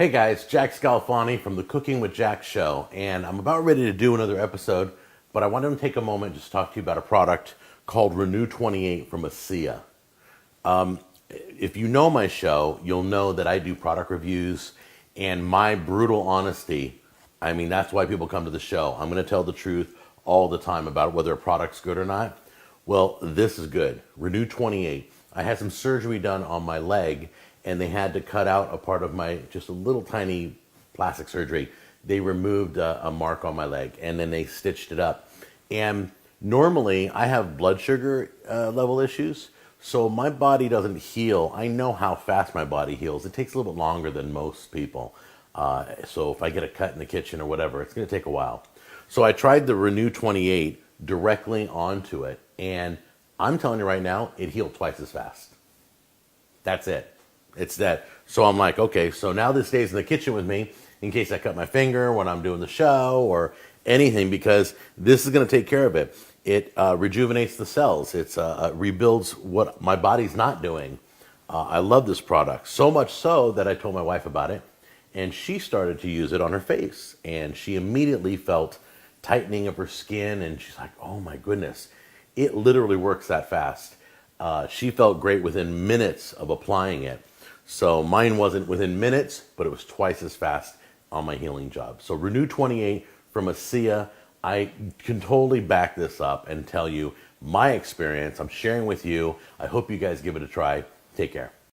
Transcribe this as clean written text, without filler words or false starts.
Hey guys, Jack Scalfani from the Cooking with Jack show, and I'm about ready to do another episode, but I wanted to take a moment just to talk to you about a product called Renu 28 from ASEA. If you know my show, you'll know that I do product reviews, and my brutal honesty, I mean, that's why people come to the show. I'm going to tell the truth all the time about whether a product's good or not. Well, this is good. Renu 28. I had some surgery done on my leg, and they had to cut out a part of my, just a little tiny plastic surgery. They removed a mark on my leg, and then they stitched it up. And normally, I have blood sugar level issues, so my body doesn't heal. I know how fast my body heals. It takes a little bit longer than most people. So if I get a cut in the kitchen or whatever, it's going to take a while. So I tried the Renu 28 directly onto it, and I'm telling you right now, it healed twice as fast. That's it. It's that. So I'm like, okay, so now this stays in the kitchen with me in case I cut my finger when I'm doing the show or anything, because this is going to take care of it. It rejuvenates the cells. It rebuilds what my body's not doing. I love this product, so much so that I told my wife about it, and she started to use it on her face, and she immediately felt tightening of her skin, and she's like, oh my goodness, it literally works that fast. She felt great within minutes of applying it. So mine wasn't within minutes, but it was twice as fast on my healing job. So Renu 28 from ASEA, I can totally back this up and tell you my experience. I'm sharing with you. I hope you guys give it a try. Take care.